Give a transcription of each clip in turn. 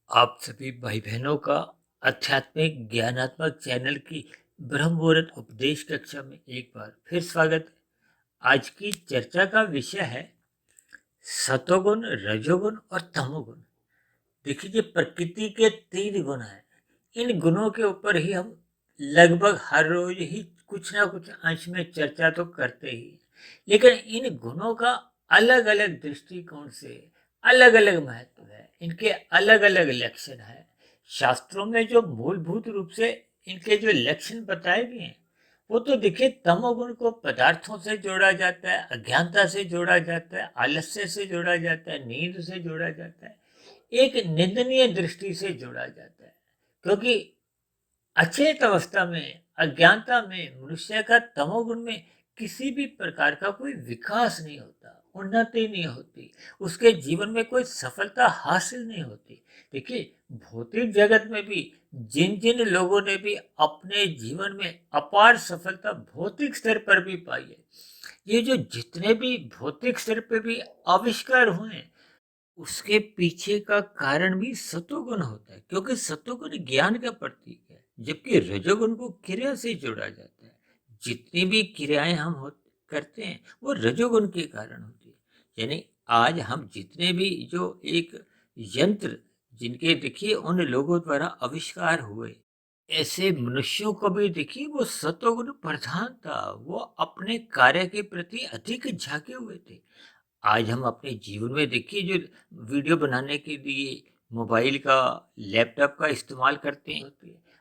आप सभी भाई बहनों का आध्यात्मिक ज्ञानात्मक चैनल की ब्रह्म मुहूर्त उपदेश कक्षा में एक बार फिर स्वागत है। आज की चर्चा का विषय है सतोगुण, रजोगुण और तमोगुण। देखिए, ये प्रकृति के 3 गुण हैं। इन गुणों के ऊपर ही हम लगभग हर रोज ही कुछ ना कुछ अंश में चर्चा तो करते ही हैं। लेकिन इन गुणों का अलग अलग दृष्टिकोण से अलग अलग महत्व है, इनके अलग अलग लक्षण है। शास्त्रों में जो मूलभूत रूप से इनके जो लक्षण बताए गए हैं, वो तो देखिए, तमोगुण को पदार्थों से जोड़ा जाता है, अज्ञानता से जोड़ा जाता है, आलस्य से जोड़ा जाता है, नींद से जोड़ा जाता है, एक निंदनीय दृष्टि से जोड़ा जाता है। क्योंकि अचेत अवस्था में, अज्ञानता में मनुष्य का तमोगुण में किसी भी प्रकार का कोई विकास नहीं होता, उन्नति नहीं होती, उसके जीवन में कोई सफलता हासिल नहीं होती। देखिए, भौतिक जगत में भी जिन जिन लोगों ने भी अपने जीवन में अपार सफलता भौतिक स्तर पर भी पाई है, ये जो जितने भी भौतिक स्तर पर भी आविष्कार हुए हैं, उसके पीछे का कारण भी सतोगुण होता है, क्योंकि सतोगुण ज्ञान का प्रतीक है, जबकि रजोगुण को क्रिया से जोड़ा जाता है। जितनी भी क्रियाएं हम करते हैं, वो रजोगुण के कारण होती है। यानी आज हम जितने भी जो एक यंत्र जिनके देखिए उन लोगों द्वारा आविष्कार हुए, ऐसे मनुष्यों को भी देखिए वो सतोगुण प्रधान था। वो अपने कार्य के प्रति अधिक झांके हुए थे। आज हम अपने जीवन में देखिए जो वीडियो बनाने के लिए मोबाइल का, लैपटॉप का इस्तेमाल करते हैं।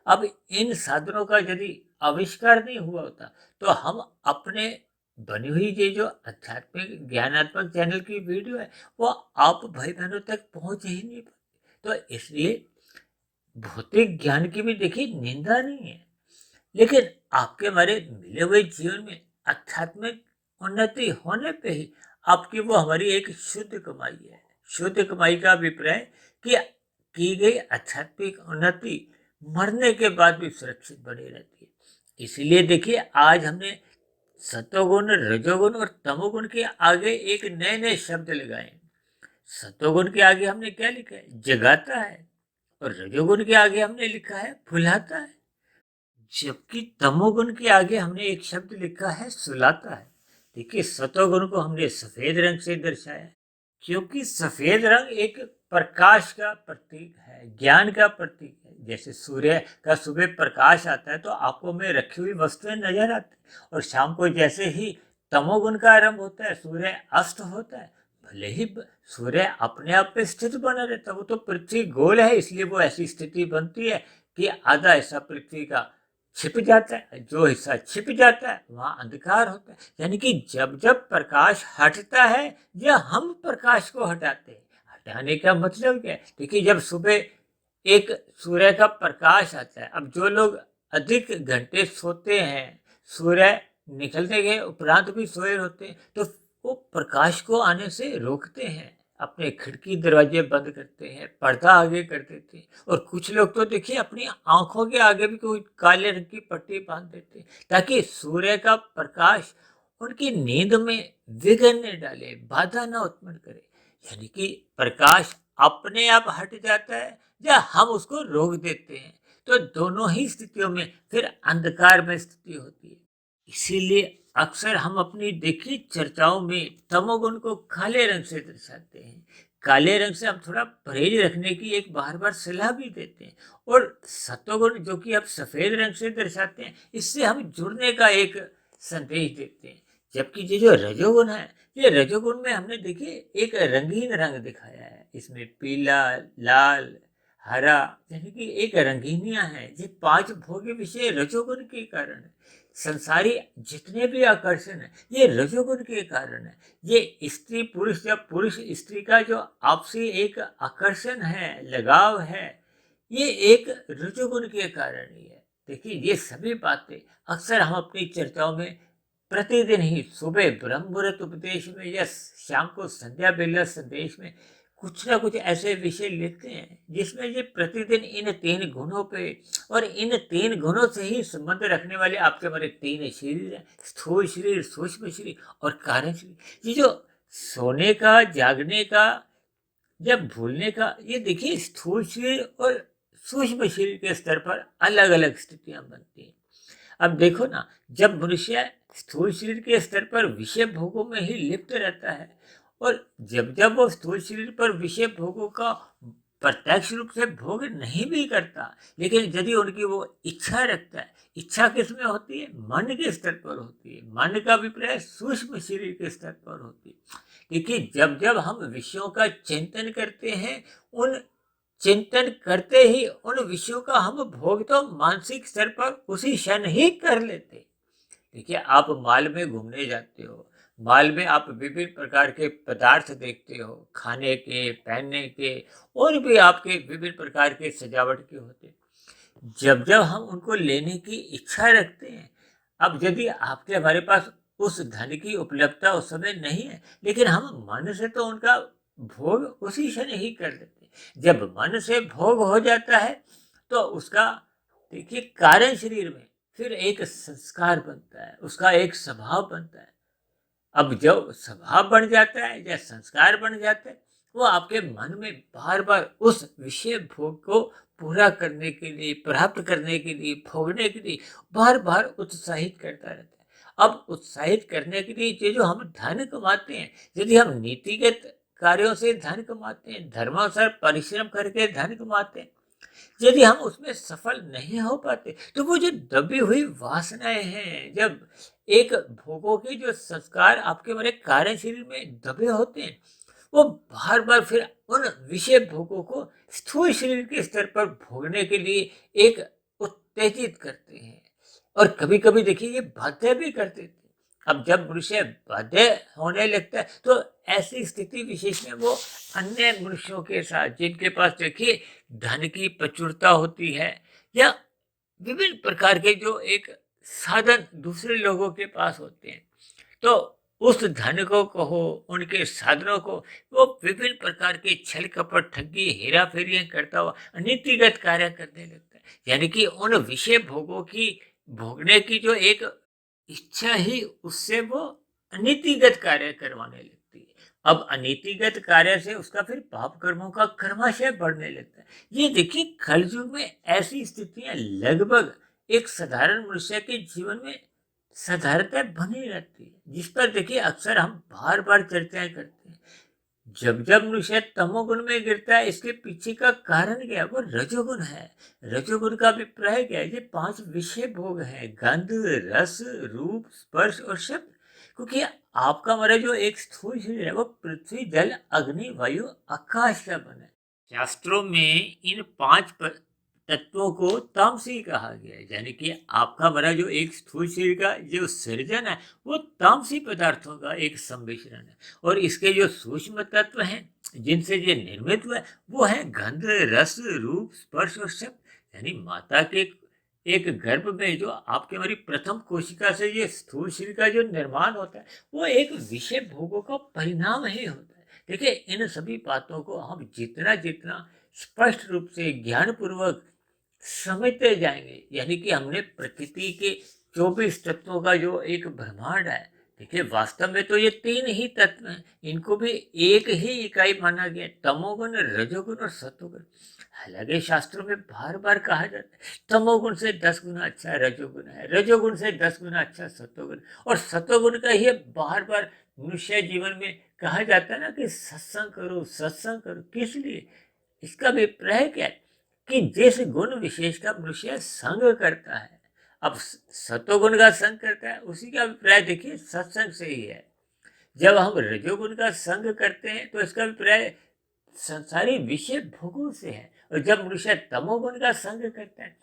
अब इन साधनों का यदि आविष्कार नहीं हुआ होता, तो हम अपने बनी हुई ये जो आध्यात्मिक ज्ञानात्मक चैनल की वीडियो है, वो आप भाई बहनों तक पहुंच ही नहीं पाती। तो इसलिए भौतिक ज्ञान की भी देखिए निंदा नहीं है, लेकिन आपके हमारे मिले हुए जीवन में आध्यात्मिक उन्नति होने पे ही आपकी वो हमारी एक शुद्ध कमाई है। शुद्ध कमाई का अभिप्राय कि की गई आध्यात्मिक उन्नति मरने के बाद भी सुरक्षित बनी रहती है। इसीलिए देखिए, आज हमने सतोगुण, रजोगुण और तमोगुण के आगे एक नए नए शब्द लगाए हैं। सतोगुण के आगे हमने क्या लिखा है? जगाता है। और रजोगुण के आगे हमने लिखा है फुलाता है। जबकि तमोगुण के आगे हमने एक शब्द लिखा है सुलाता है। देखिए, सतोगुण को हमने सफेद रंग से दर्शाया, क्योंकि सफेद रंग एक प्रकाश का प्रतीक है, ज्ञान का प्रतीक है। जैसे सूर्य का सुबह प्रकाश आता है तो आंखों में रखी हुई वस्तुएं नजर आती है, और शाम को जैसे ही तमोगुण का आरंभ होता है, सूर्य अस्त होता है, भले ही सूर्य अपने आप पे स्थित बना रहता है, वो तो पृथ्वी गोल है, इसलिए वो ऐसी स्थिति बनती है कि आधा हिस्सा पृथ्वी का छिप जाता है, जो हिस्सा छिप जाता है वहां अंधकार होता है। यानी कि जब जब प्रकाश हटता है या हम प्रकाश को हटाते हैं, हटाने का मतलब क्या है? देखिए, जब सुबह एक सूर्य का प्रकाश आता है, अब जो लोग अधिक घंटे सोते हैं, सूर्य निकलने के उपरांत भी सोए होते हैं, तो वो प्रकाश को आने से रोकते हैं, अपने खिड़की दरवाजे बंद करते हैं, पर्दा आगे कर देते हैं। और कुछ लोग तो देखिए अपनी आंखों के आगे भी कोई काले रंग की पट्टी बांध देते हैं, ताकि सूर्य का प्रकाश उनकी नींद में विघ्न न डाले, बाधा न उत्पन्न करे। यानी कि प्रकाश अपने आप हट जाता है या हम उसको रोक देते हैं, तो दोनों ही स्थितियों में फिर अंधकार में स्थिति होती है। इसीलिए अक्सर हम अपनी देखी चर्चाओं में तमोगुण को काले रंग से दर्शाते हैं। काले रंग से हम थोड़ा परहेज रखने की एक बार बार सलाह भी देते हैं। और सतोगुण जो कि अब सफेद रंग से दर्शाते हैं, इससे हम जुड़ने का एक संदेश देते हैं। जबकि ये जो रजोगुण है, ये रजोगुण में हमने देखिए एक रंगीन रंग दिखाया है, इसमें पीला, लाल, हरा, यानी कि एक रंगीनियां हैं। ये 5 भोग्य विषय रजोगुण के कारण है। संसारी जितने भी आकर्षण है, ये रजोगुण के कारण है। ये स्त्री पुरुष या पुरुष स्त्री का जो आपसी एक आकर्षण है, लगाव है, ये एक रजोगुण के कारण ही है। देखिए, ये सभी बातें अक्सर हम अपनी चर्चाओं में प्रतिदिन ही सुबह ब्रह्म मुहूर्त उपदेश में या शाम को संध्या बेला संदेश में कुछ ना कुछ ऐसे विषय लेते हैं, जिसमें ये प्रतिदिन इन 3 गुणों पे और इन 3 गुणों से ही संबंध रखने वाले आपके हमारे 3 शरीर हैं, स्थूल शरीर, सूक्ष्म शरीर और कारण शरीर। ये जो सोने का, जागने का जब भूलने का ये देखिए स्थूल शरीर और सूक्ष्म शरीर के स्तर पर अलग अलग स्थितियां बनती हैं। अब देखो ना, जब मनुष्य स्थूल शरीर के स्तर पर विषय भोगों में ही लिप्त रहता है और जब जब वो स्थूल शरीर पर विषय भोगों का प्रत्यक्ष रूप से भोग नहीं भी करता, लेकिन यदि उनकी वो इच्छा रखता है, इच्छा किसमें होती है? मन के स्तर पर होती है। मन का अभिप्राय सूक्ष्म शरीर के स्तर पर होती है। देखिए, जब जब हम विषयों का चिंतन करते हैं, उन चिंतन करते ही उन विषयों का हम भोग तो मानसिक स्तर पर उसी क्षण ही कर लेते। देखिए, आप मॉल में घूमने जाते हो, मॉल में आप विभिन्न प्रकार के पदार्थ देखते हो, खाने के, पहनने के, और भी आपके विभिन्न प्रकार के सजावट के होते हैं। जब जब हम उनको लेने की इच्छा रखते हैं, अब यदि आपके हमारे पास उस धन की उपलब्धता उस समय नहीं है, लेकिन हम मन से तो उनका भोग उसी क्षण ही कर लेते हैं। जब मन से भोग हो जाता है तो उसका देखिए कारण शरीर में फिर एक संस्कार बनता है, उसका एक स्वभाव बनता है। अब जब स्वभाव बन जाता है या संस्कार बन जाता है, वो आपके मन में बार बार उस विषय भोग को पूरा करने के लिए, प्राप्त करने के लिए, भोगने के लिए बार बार उत्साहित करता रहता है। अब उत्साहित करने के लिए ये जो हम धन कमाते हैं, यदि हम नीतिगत कार्यों से धन कमाते हैं, धर्मानुसार परिश्रम करके धन कमाते हैं, यदि हम उसमें सफल नहीं हो पाते, तो वो जो दबी हुई वासनाएं हैं, जब एक भोगों के जो संस्कार आपके हमारे कार्य शरीर में दबे होते हैं, वो बार बार फिर उन विषय भोगों को स्थूल शरीर के स्तर पर भोगने के लिए एक उत्तेजित करते हैं। और कभी कभी देखिए ये बाध्य भी कर देते हैं। अब जब मनुष्य बाध्य होने लगता है तो ऐसी स्थिति विशेष में वो अन्य मनुष्यों के साथ, जिनके पास देखिए धन की प्रचुरता होती है, या विभिन्न प्रकार के जो एक साधन दूसरे लोगों के पास होते हैं, तो उस धन को कहो, उनके साधनों को, वो विभिन्न प्रकार के छल कपट, ठगी, हेरा फेरियां करता हुआ नीतिगत कार्य करने लगता है। यानी कि उन विषय भोगों की भोगने की जो एक इच्छा ही उससे वो अनीतिगत कार्य करवाने लगती है। अब अनीतिगत कार्य से उसका फिर पाप कर्मों का कर्माशय बढ़ने लगता है। ये देखिए कलयुग में ऐसी स्थितियां लगभग एक साधारण मनुष्य के जीवन में साधारणतः बनी रहती है, जिस पर देखिए अक्सर हम बार बार चर्चाएं करते हैं। जब जब मनुष्य तमोगुण में गिरता है, इसके पीछे का कारण क्या है? वो रजोगुण है। रजोगुण का अभिप्राय क्या है? ये 5 विषय भोग हैं: गंध, रस, रूप, स्पर्श और शब्द। क्योंकि आपका हमारा जो एक स्थूल शरीर है वो पृथ्वी, जल, अग्नि, वायु, आकाश का बना है। शास्त्रों में इन 5 तत्वों को तामसी कहा गया है। यानी कि आपका हमारा जो एक स्थूल शरीर का जो सृजन है वो तामसी पदार्थों का एक सम्मिश्रण है। और इसके जो सूक्ष्म तत्व हैं जिनसे ये निर्मित हुआ है, वो है गंध, रस, रूप, स्पर्श और शब्द। यानी माता के एक गर्भ में जो आपके हमारी प्रथम कोशिका से ये स्थूल शरीर का जो निर्माण होता है, वो एक विषय भोगों का परिणाम ही होता है। देखिए, इन सभी बातों को हम जितना जितना स्पष्ट रूप से ज्ञान पूर्वक समझते जाएंगे, यानी कि हमने प्रकृति के 24 तत्वों का जो एक ब्रह्मांड है, देखिए वास्तव में तो ये 3 ही तत्व हैं, इनको भी एक ही इकाई माना गया, तमोगुण, रजोगुण और सत्वगुण। हालांकि शास्त्रों में बार बार कहा जाता है तमोगुण से 10 गुना अच्छा रजोगुण है, रजोगुण से 10 गुना अच्छा सत्वगुण, और सत्वगुण का ही बार बार मनुष्य जीवन में कहा जाता है ना कि सत्संग करो, सत्संग करो। किस लिए? इसका अभिप्राय क्या है कि जिस गुण विशेष का मनुष्य संग करता है, अब सत्वगुण का संग करता है, उसी का अभिप्राय देखिए सत्संग से ही है। जब हम रजोगुण का संग करते हैं तो इसका अभिप्राय संसारी विषय भोगों से है। और जब मनुष्य तमोगुण का संग करता है,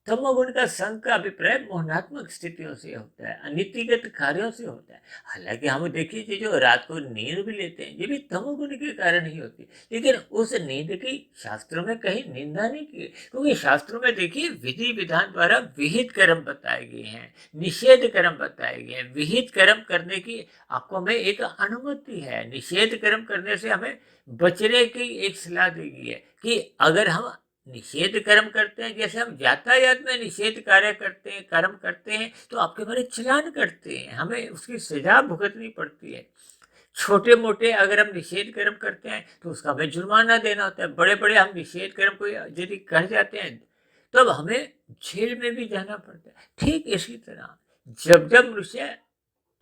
तमोगुण का संग का अभिप्राय मोहनात्मक स्थितियों से होता है, अनीतिगत कार्यों से होता है। हालांकि हम देखिए कि जो रात को नींद भी लेते हैं, ये भी तमोगुण के कारण ही होती है, लेकिन उस नींद की शास्त्रों में कहीं निंदा नहीं की, क्योंकि शास्त्रों में देखिए विधि विधान द्वारा विहित कर्म बताए गए हैं, निषेध कर्म बताए गए हैं। विहित कर्म करने की आपको हमें एक अनुमति है, निषेध कर्म करने से हमें बचने की एक सलाह दी गई है कि अगर हम निषेध कर्म करते हैं, जैसे हम यातायात में निषेध कार्य करते हैं, कर्म करते हैं, तो आपके बारे चालान करते हैं, हमें उसकी सजा भुगतनी पड़ती है। छोटे मोटे अगर हम निषेध कर्म करते हैं तो उसका हमें जुर्माना देना होता है। बड़े बड़े हम निषेध कर्म को यदि कर जाते हैं तो अब हमें जेल में भी जाना पड़ता है। ठीक इसी तरह जब जब मनुष्य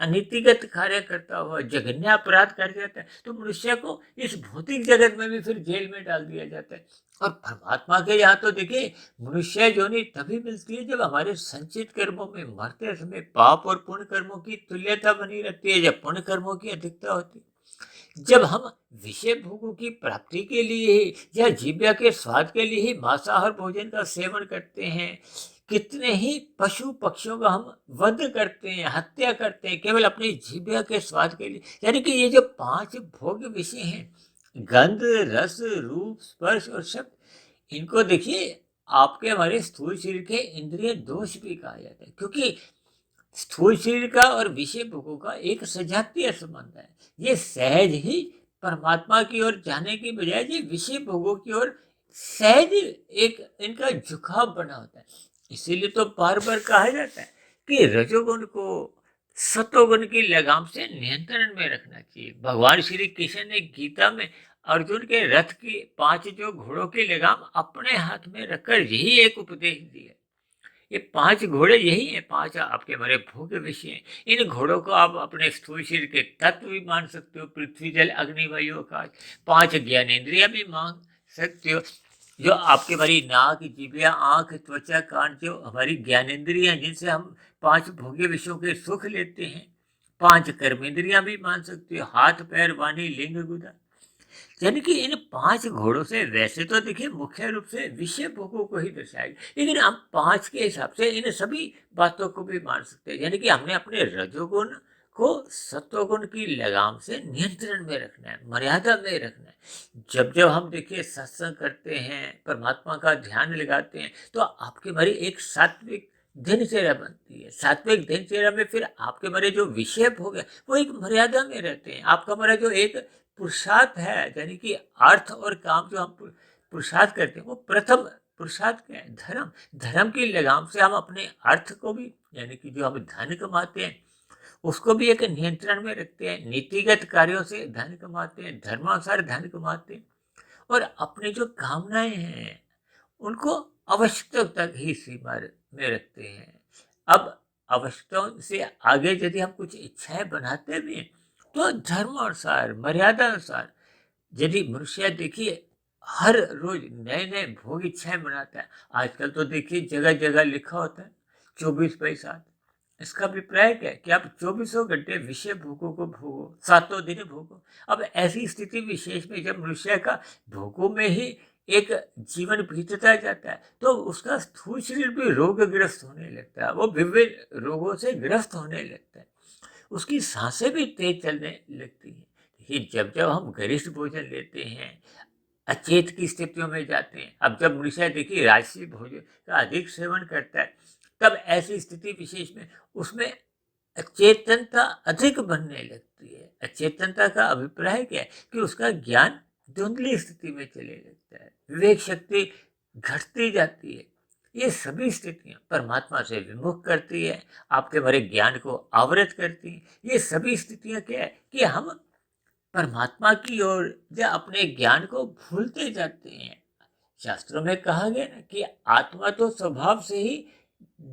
अनीतिगत कार्य करता हुआ जघन्य अपराध कर जाता है तो मनुष्य को इस भौतिक जगत में भी फिर जेल में डाल दिया जाता है। और परमात्मा के यहाँ तो देखिए मनुष्य जोनि तभी मिलती है जब हमारे संचित कर्मों में मरते समय पाप और पुण्य कर्मों की तुल्यता बनी रहती है, जब पुण्य कर्मों की अधिकता होती है, जब हम विषय भोगों की प्राप्ति के लिए ही या जीव्या के स्वाद के लिए ही मांसाहार भोजन का सेवन करते हैं, कितने ही पशु पक्षियों का हम वध करते हैं, हत्या करते हैं केवल अपनी जीव्या के स्वाद के लिए। यानी कि ये जो 5 भोग विषय हैं, गंध, रस, रूप, स्पर्श और शब्द, इनको देखिए आपके हमारे स्थूल शरीर के इंद्रिय दोष भी कहा जाता है, क्योंकि स्थूल शरीर का और विषय भोगों का एक सजातीय संबंध है। ये सहज ही परमात्मा की ओर जाने की बजाय ये विषय भोगों की ओर सहज एक इनका झुकाव बना होता है। इसीलिए तो बार बार कहा जाता है कि रजोगुण को सतोगुण की लगाम से नियंत्रण में रखना चाहिए। भगवान श्री कृष्ण ने गीता में अर्जुन के रथ की 5 जो घोड़ों की लगाम अपने हाथ में रखकर यही एक उपदेश दिया। ये 5 घोड़े यही है, 5 आपके हमारे भोग्य विषय हैं। इन घोड़ों को आप अपने स्थूल शरीर के तत्व भी मान सकते हो, पृथ्वी जल अग्नि वायु आकाश। 5 ज्ञानेंद्रिया भी मान सकते हो, जो आपके हमारी नाक, जिभ्या, आंख, त्वचा, कान, जो हमारी ज्ञानेंद्रियां जिनसे हम 5 भोग्य विषयों के सुख लेते हैं। 5 कर्मेंद्रियां भी मान सकते हो, हाथ, पैर, वाणी, लिंग, गुदा। यानी कि इन 5 घोड़ों से वैसे तो देखिए मुख्य रूप से विषय भोगों को ही दर्शाएगा, लेकिन हम 5 के हिसाब से इन सभी बातों को भी मान सकते हैं। यानी कि हमने अपने रजोगुण को सत्वगुण की लगाम से नियंत्रण में रखना है, मर्यादा में रखना है। जब जब हम देखिए सत्संग करते हैं, परमात्मा का ध्यान लगाते हैं, तो आपके हमारी एक सात्विक दिनचर्या बनती है। सात्विक दिनचर्या में फिर आपके हमारे जो विषय भोग है वो एक मर्यादा में रहते हैं। आपका हमारा जो एक पुरुषार्थ है, यानी कि अर्थ और काम जो हम पुरुषार्थ करते हैं, वो प्रथम पुरुषार्थ क्या है? धर्म। धर्म की लगाम से हम अपने अर्थ को भी, यानी कि जो हम धन कमाते हैं उसको भी एक नियंत्रण में रखते हैं। नीतिगत कार्यों से धन कमाते हैं, धर्मानुसार धन कमाते हैं, और अपनी जो कामनाएं हैं उनको आवश्यकता तक ही सीमा में रखते हैं। अब आवश्यकताओं से आगे यदि हम कुछ इच्छाएं बनाते भी हैं तो धर्मानुसार, मर्यादा अनुसार। यदि मनुष्य देखिए हर रोज नए नए भोग इच्छाएं बनाता है। आजकल तो देखिए जगह जगह लिखा होता है 24/7। इसका अभिप्राय क्या है कि आप 24 घंटे विषय भोगों को भोगो, 7 दिन भोगो। अब ऐसी स्थिति विशेष में जब मनुष्य का भोगों में ही एक जीवन बीतता जाता है तो उसका स्थूल शरीर भी रोगग्रस्त होने लगता है, वो विभिन्न रोगों से ग्रस्त होने लगता है, उसकी सांसें भी तेज चलने लगती हैं। देखिए जब जब हम गरिष्ठ भोजन लेते हैं, अचेत की स्थितियों में जाते हैं। अब जब मनुष्य देखिए राजसी भोजन का अधिक सेवन करता है तब ऐसी स्थिति विशेष में उसमें अचेतनता अधिक बनने लगती है। अचेतनता का अभिप्राय क्या है कि उसका ज्ञान धुंधली स्थिति में चले लगता है, विवेक शक्ति घटती जाती है। ये सभी स्थितियां परमात्मा से विमुख करती है, आपके हमारे ज्ञान को आवृत करती है। ये सभी स्थितियां क्या है कि हम परमात्मा की ओर या अपने ज्ञान को भूलते जाते हैं। शास्त्रों में कहा गया ना कि आत्मा तो स्वभाव से ही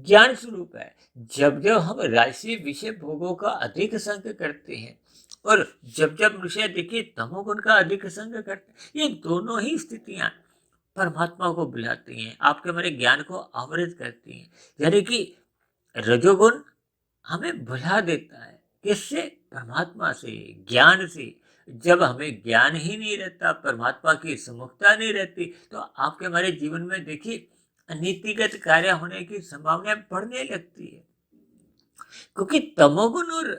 ज्ञान स्वरूप है। जब जब हम राजसी विषय भोगों का अधिक संग करते हैं और जब जब मनुष्य देखिए तमोगुण का अधिक संग करते हैं, ये दोनों ही स्थितियां परमात्मा को बुलाती हैं, आपके हमारे ज्ञान को आवृत करती हैं। यानी कि रजोगुण हमें भुला देता है, किससे? परमात्मा से, ज्ञान से। जब हमें ज्ञान ही नहीं रहता, परमात्मा की सम्मुखता नहीं रहती, तो आपके हमारे जीवन में देखिए अनीतिगत कार्य होने की संभावना बढ़ने लगती है, क्योंकि तमोगुण और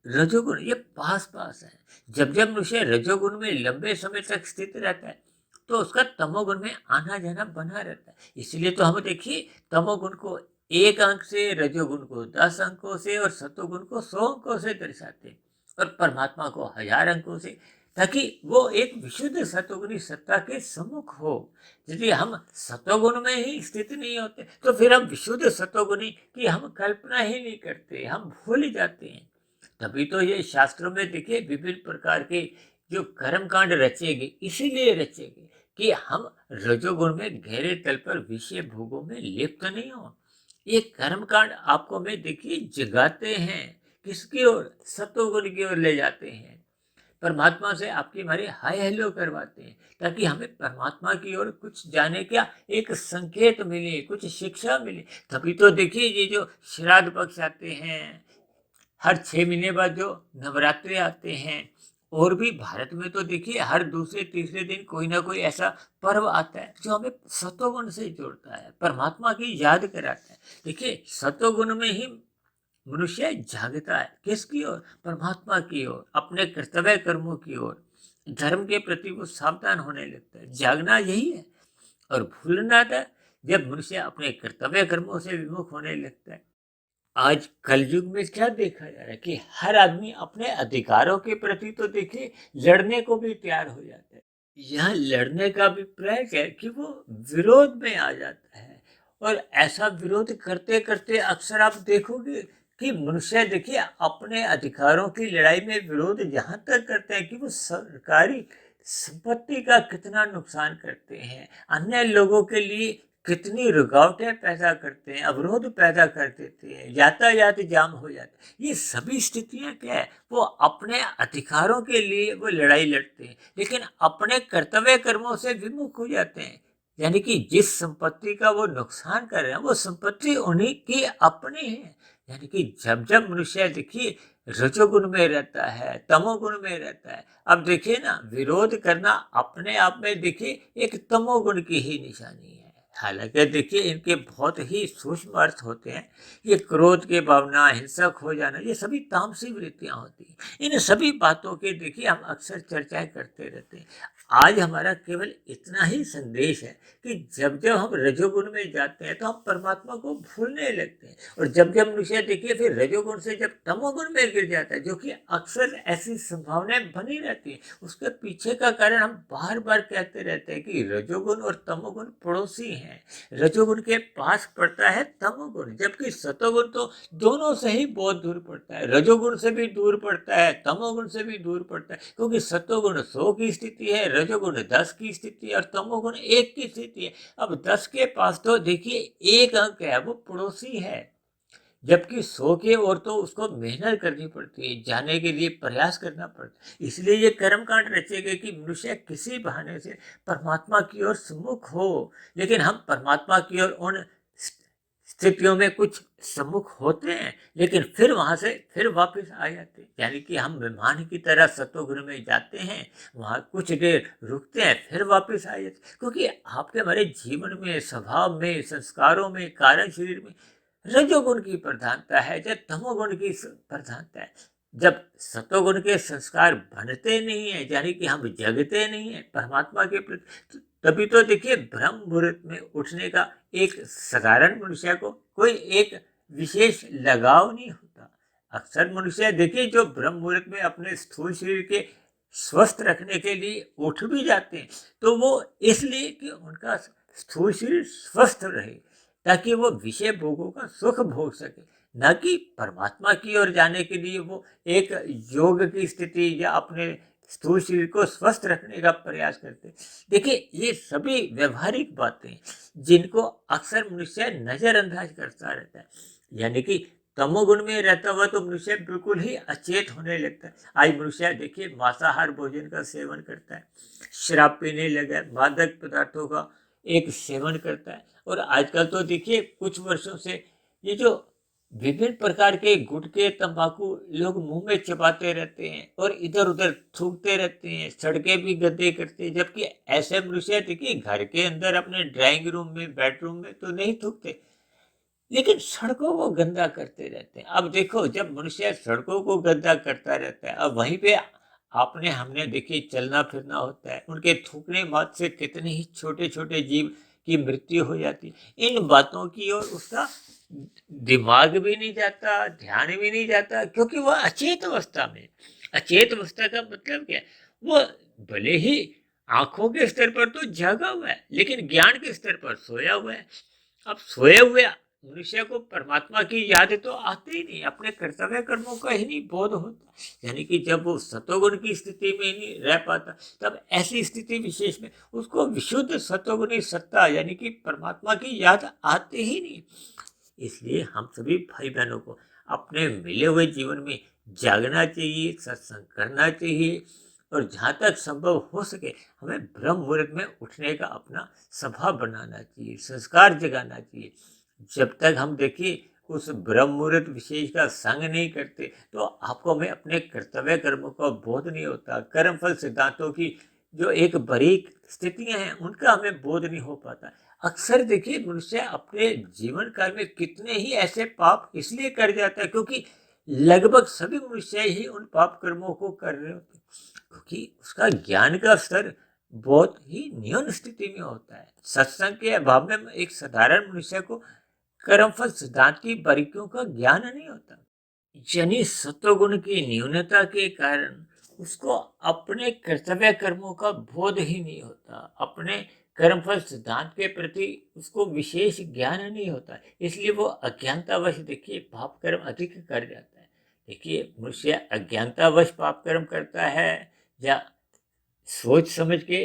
रजोगुण ये पास पास है। जब जब मनुष्य रजोगुण में लंबे समय तक स्थित रहता है तो उसका तमोगुण में आना जाना बना रहता है। इसलिए तो हम देखिए तमोगुण को 1 अंक से, रजोगुण को 10 अंकों से और सतोगुण को 100 अंकों से दर्शाते हैं, और परमात्मा को 1000 अंकों से, ताकि वो एक विशुद्ध सतोगुणी सत्ता के सम्मुख हो। यदि हम सतोगुण में ही स्थित नहीं होते तो फिर हम विशुद्ध सतोगुणी की हम कल्पना ही नहीं करते, हम भूल जाते हैं। तभी तो ये शास्त्रों में देखिए विभिन्न प्रकार के जो कर्म कांड रचे गए, इसीलिए रचे गए कि हम रजोगुण में गहरे तल पर विषय भोगों में लिप्त नहीं हो। ये कर्म कांड आपको में देखिए जगाते हैं, किसकी ओर? सतोगुण की ओर ले जाते हैं। परमात्मा से आपकी हमारी हाय हेलो करवाते हैं, ताकि हमें परमात्मा की ओर कुछ जाने का एक संकेत मिले, कुछ शिक्षा मिले। तभी तो देखिए ये जो श्राद्ध पक्ष आते हैं, हर 6 महीने बाद जो नवरात्रे आते हैं, और भी भारत में तो देखिए हर दूसरे तीसरे दिन कोई ना कोई ऐसा पर्व आता है जो हमें सतोगुण से जोड़ता है, परमात्मा की याद कराता है। देखिए सतोगुण में ही मनुष्य जागता है, किसकी ओर? परमात्मा की ओर, अपने कर्तव्य कर्मों की ओर, धर्म के प्रति वो सावधान होने लगता है। जागना यही है। और भूलना था जब मनुष्य अपने कर्तव्य कर्मों से विमुख होने लगता है। आज कलयुग में क्या देखा जा रहा है कि हर आदमी अपने अधिकारों के प्रति तो देखिए लड़ने को भी तैयार हो जाता है। यह लड़ने का अभिप्राय क्या है कि वो विरोध में आ जाता है। और ऐसा विरोध करते करते अक्सर आप देखोगे कि मनुष्य देखिए अपने अधिकारों की लड़ाई में विरोध यहाँ तक करते हैं कि वो सरकारी संपत्ति का कितना नुकसान करते हैं, अन्य लोगों के लिए कितनी रुकावटें पैदा करते हैं, अवरोध पैदा कर देते हैं, यातायात जाम हो जाता है। ये सभी स्थितियां क्या है? वो अपने अधिकारों के लिए वो लड़ाई लड़ते हैं, लेकिन अपने कर्तव्य कर्मों से विमुख हो जाते हैं। यानी कि जिस संपत्ति का वो नुकसान कर रहे हैं, वो संपत्ति उन्हीं की अपनी है। यानी कि जब जब मनुष्य देखिए रजोगुण में रहता है, तमोगुण में रहता है। अब देखिए ना, विरोध करना अपने आप में देखिए एक तमोगुण की ही निशानी है। हालांकि देखिए इनके बहुत ही सूक्ष्म अर्थ होते हैं। ये क्रोध के भावना, हिंसक हो जाना, ये सभी तामसी वृत्तियां होती हैं। इन सभी बातों के देखिए हम अक्सर चर्चाएं करते रहते हैं। आज हमारा केवल इतना ही संदेश है कि जब जब हम रजोगुण में जाते हैं तो हम परमात्मा को भूलने लगते हैं, और जब जब मनुष्य देखिए फिर रजोगुण से जब तमोगुण में गिर जाता है, जो कि अक्सर ऐसी संभावनाएं बनी रहती है, उसके पीछे का कारण हम बार बार कहते रहते हैं कि रजोगुण और तमोगुण पड़ोसी हैं। रजोगुण के पास पड़ता है तमोगुण, जबकि सतोगुण तो दोनों से ही बहुत दूर पड़ता है। रजोगुण से भी दूर पड़ता है, तमोगुण से भी दूर पड़ता है, क्योंकि सतोगुण 100 की स्थिति है, रजोगुण 10 की स्थिति है, और तमोगुण 1 की स्थिति है। अब 10 के पास तो देखिए एक अंक है, वो पड़ोसी है, जबकि 100 की ओर तो उसको मेहनत करनी पड़ती है, जाने के लिए प्रयास करना पड़ता है। इसलिए ये कर्म कांड रचे गए कि मनुष्य किसी बहाने से परमात्मा की ओर सम्मुख हो। लेकिन हम परमात्मा की ओर उन स्थितियों में कुछ सम्मुख होते हैं, लेकिन फिर वहां से फिर वापस आ जाते हैं। यानी कि हम मेहमान की तरह सतोगुण में जाते हैं, वहां कुछ देर रुकते हैं, फिर वापस आ जाते हैं। क्योंकि आपके हमारे जीवन में, स्वभाव में, संस्कारों में, कार्य शरीर में रजोगुण की प्रधानता है, जब तमोगुण की प्रधानता है। जब सतोगुण के संस्कार बनते नहीं है, यानी कि हम जगते नहीं है परमात्मा के प्रति, तभी तो देखिए ब्रह्म मुहूर्त में उठने का एक साधारण मनुष्य को कोई एक विशेष लगाव नहीं होता। अक्सर मनुष्य देखिए जो ब्रह्म मुहूर्त में अपने स्थूल शरीर के स्वस्थ रखने के लिए उठ भी जाते हैं, तो वो इसलिए कि उनका स्थूल शरीर स्वस्थ रहे, ताकि वो विषय भोगों का सुख भोग सके, न कि परमात्मा की ओर जाने के लिए वो एक योग की स्थिति या अपने स्थूल शरीर को स्वस्थ रखने का प्रयास करते। देखिए ये सभी व्यवहारिक बातें जिनको अक्सर मनुष्य नजरअंदाज करता रहता है। यानी कि तमोगुण में रहता हुआ तो मनुष्य बिल्कुल ही अचेत होने लगता है। आज मनुष्य देखिए मांसाहार भोजन का सेवन करता है, शराब पीने लगा है, मादक पदार्थों का एक सेवन करता है। और आजकल तो देखिए कुछ वर्षों से ये जो विभिन्न प्रकार के गुटखे, तंबाकू लोग मुंह में चबाते रहते हैं और इधर उधर थूकते रहते हैं, सड़कें भी गंदे करते हैं। जबकि ऐसे मनुष्य देखिए घर के अंदर अपने ड्राइंग रूम में, बेडरूम में तो नहीं थूकते, लेकिन सड़कों को गंदा करते रहते हैं। अब देखो जब मनुष्य सड़कों को गंदा करता रहता है, अब वहीं पे आपने हमने देखिए चलना फिरना होता है, उनके थूकने मात्र से कितने ही छोटे छोटे जीव की मृत्यु हो जाती है। इन बातों की ओर उसका दिमाग भी नहीं जाता, ध्यान भी नहीं जाता, क्योंकि वह अचेत अवस्था में। अचेत अवस्था का मतलब क्या है? वो भले ही आंखों के स्तर पर तो जागा हुआ है, लेकिन ज्ञान के स्तर पर सोया हुआ है। अब सोए हुए मनुष्य को परमात्मा की याद तो आती ही नहीं, अपने कर्तव्य कर्मों का ही नहीं बोध होता। यानी कि जब वो सतोगुण की स्थिति में ही नहीं रह पाता, तब ऐसी स्थिति विशेष में उसको विशुद्ध सतोगुणी सत्ता यानी कि परमात्मा की याद आती ही नहीं। इसलिए हम सभी भाई बहनों को अपने मिले हुए जीवन में जागना चाहिए, सत्संग करना चाहिए, और जहाँ तक संभव हो सके हमें ब्रह्म मुहूर्त में उठने का अपना स्वभाव बनाना चाहिए, संस्कार जगाना चाहिए। जब तक हम देखिए उस ब्रह्म मुहूर्त विशेष का संग नहीं करते, तो आपको हमें अपने कर्तव्य कर्मों का बोध नहीं होता, कर्म फल सिद्धांतों की जो एक बारीक स्थितियां हैं उनका हमें बोध नहीं हो पाता। अक्सर देखिए मनुष्य अपने जीवन काल में कितने ही ऐसे पाप इसलिए कर जाता है क्योंकि लगभग सभी मनुष्य ही उन पाप कर्मों को कर रहे होते हैं, क्योंकि उसका ज्ञान का स्तर बहुत ही न्यून स्थिति में होता है। सत्संग के अभाव में एक साधारण मनुष्य को कर्मफल सिद्धांत की बारीकियों का ज्ञान नहीं होता। यानी सत्वगुण की न्यूनता के कारण उसको अपने कर्तव्य कर्मों का बोध ही नहीं होता, अपने कर्मफल सिद्धांत के प्रति उसको विशेष ज्ञान नहीं होता, इसलिए वो अज्ञानतावश देखिए पाप कर्म अधिक कर जाता है। देखिए मनुष्य अज्ञानतावश पाप कर्म करता है या सोच समझ के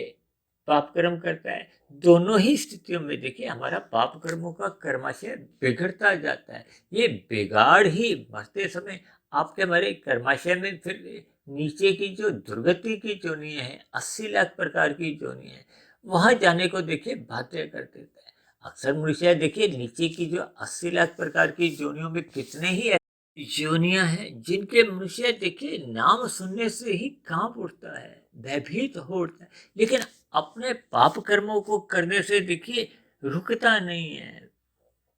पाप कर्म करता है, दोनों ही स्थितियों में देखिए हमारा पाप कर्मों का कर्माशय बिगड़ता जाता है। ये बिगाड़ ही मरते समय आपके हमारे कर्माशय में फिर नीचे की जो दुर्गति की जोनियां हैं, 80 लाख प्रकार की जोनियां हैं, वहां जाने को देखिए बाध्य कर देता है। अक्सर मनुष्य देखिए नीचे की जो 80 लाख प्रकार की जोनियों में कितने ही योनियां हैं जिनके मनुष्य देखिए नाम सुनने से ही कांप उठता है, भयभीत हो उठता है, लेकिन अपने पाप कर्मों को करने से देखिए रुकता नहीं है।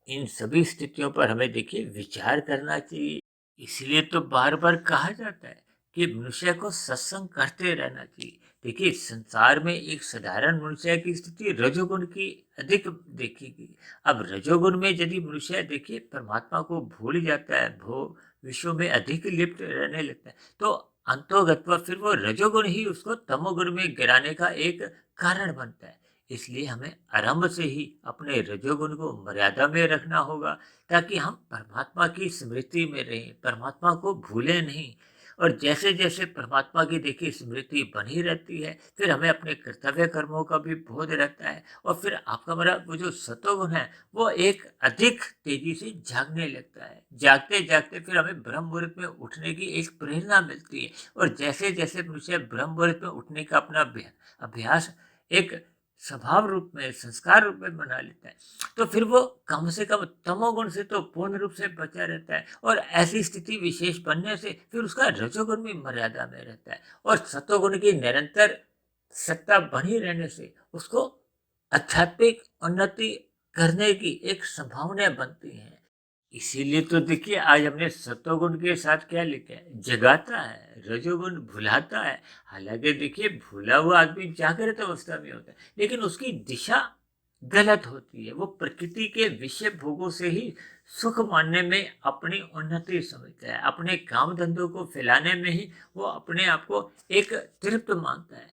इन सभी स्थितियों पर हमें देखिए विचार करना चाहिए। इसलिए तो बार बार कहा जाता है कि मनुष्य को सत्संग करते रहना चाहिए। देखिए संसार में एक साधारण मनुष्य की स्थिति रजोगुण की अधिक देखेगी। अब रजोगुण में यदि मनुष्य देखिए परमात्मा को भूल जाता है, भोग विश्व में अधिक लिप्त रहने लगता है, तो अंतोगत्वा फिर वो रजोगुण ही उसको तमोगुण में गिराने का एक कारण बनता है। इसलिए हमें आरंभ से ही अपने रजोगुण को मर्यादा में रखना होगा, ताकि हम परमात्मा की स्मृति में रहें, परमात्मा को भूलें नहीं। और जैसे जैसे परमात्मा की देखिए स्मृति बनी रहती है, फिर हमें अपने कर्तव्य कर्मों का भी बोध रहता है, और फिर आपका मेरा वो जो सतोगुण है वो एक अधिक तेजी से जागने लगता है। जागते जागते फिर हमें ब्रह्म मुहूर्त में उठने की एक प्रेरणा मिलती है, और जैसे जैसे मनुष्य ब्रह्म मुहूर्त में उठने का अपना अभ्यास एक स्वभाव रूप में, संस्कार रूप में बना लेता है, तो फिर वो कम से कम तमोगुण से तो पूर्ण रूप से बचा रहता है, और ऐसी स्थिति विशेष बनने से फिर उसका रजोगुण भी मर्यादा में रहता है, और सतोगुण की निरंतर सत्ता बनी रहने से उसको आध्यात्मिक उन्नति करने की एक संभावना बनती है। इसीलिए तो देखिए आज हमने सत्वगुण के साथ क्या लिखा है, जगाता है, रजोगुण भुलाता है। हालांकि देखिए भूला हुआ आदमी जागृत अवस्था में होता है, लेकिन उसकी दिशा गलत होती है। वो प्रकृति के विषय भोगों से ही सुख मानने में अपनी उन्नति समझता है, अपने काम धंधों को फैलाने में ही वो अपने आप को एक तृप्त मानता है।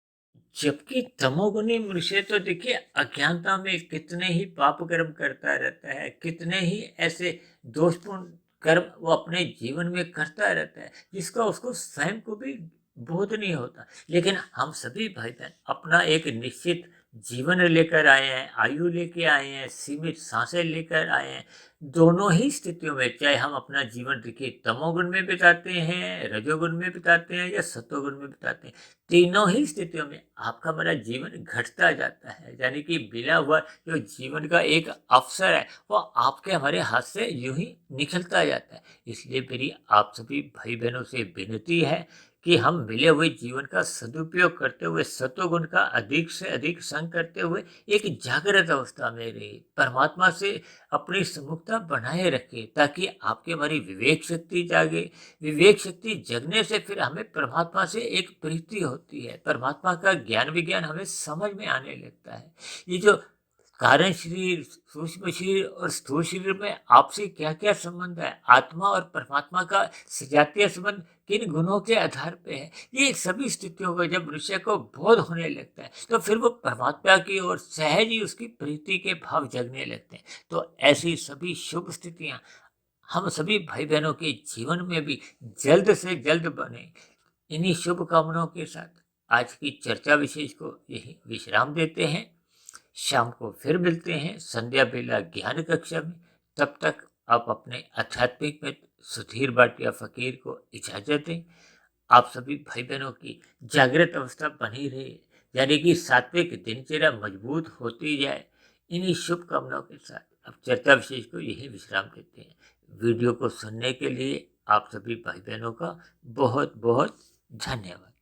जबकि तमोगुणी मनुष्य तो देखिए अज्ञानता में कितने ही पाप कर्म करता रहता है, कितने ही ऐसे दोषपूर्ण कर्म वो अपने जीवन में करता रहता है, जिसका उसको स्वयं को भी बोध नहीं होता। लेकिन हम सभी भाई बहन अपना एक निश्चित जीवन लेकर आए हैं, आयु लेके आए हैं, सीमित सांसें लेकर आए हैं। दोनों ही स्थितियों में चाहे हम अपना जीवन देखिए तमोगुण में बिताते हैं, रजोगुण में बिताते हैं या सतोगुण में बिताते हैं, तीनों ही स्थितियों में आपका मेरा जीवन घटता जाता है। यानी कि मिला हुआ जो जीवन का एक अवसर है वो आपके हमारे हाथ से यूं ही निकलता जाता है। इसलिए मेरी आप सभी भाई बहनों से विनती है कि हम मिले हुए जीवन का सदुपयोग करते हुए, सतोगुण का अधिक से अधिक संग करते हुए एक जागृत अवस्था में रहे, परमात्मा से अपनी सम्मुखता बनाए रखे, ताकि आपके हमारी विवेक शक्ति जागे। विवेक शक्ति जगने से फिर हमें परमात्मा से एक प्रीति होती है, परमात्मा का ज्ञान विज्ञान हमें समझ में आने लगता है। ये जो कारण शरीर, सूक्ष्म शरीर और स्थूल शरीर में आपसे क्या क्या संबंध है, आत्मा और परमात्मा का सजातीय संबंध किन गुणों के आधार पे है, ये सभी स्थितियों को जब मनुष्य को बोध होने लगता है तो फिर वो परमात्मा की ओर सहज ही उसकी प्रीति के भाव जगने लगते हैं। तो ऐसी सभी शुभ स्थितियां हम सभी भाई बहनों के जीवन में भी जल्द से जल्द बने। इन्हीं शुभकामनाओं के साथ आज की चर्चा विशेष को यही विश्राम देते हैं। शाम को फिर मिलते हैं संध्या बेला ज्ञान कक्षा में। तब तक आप अपने आध्यात्मिक मित्र सुधीर भाटिया फकीर को इजाजत दें। आप सभी भाई बहनों की जागृत अवस्था बनी रहे, यानी कि सात्विक दिनचर्या मजबूत होती जाए। इन्हीं शुभकामनाओं के साथ अब चर्चा विशेष को यही विश्राम देते हैं। वीडियो को सुनने के लिए आप सभी भाई बहनों का बहुत बहुत धन्यवाद।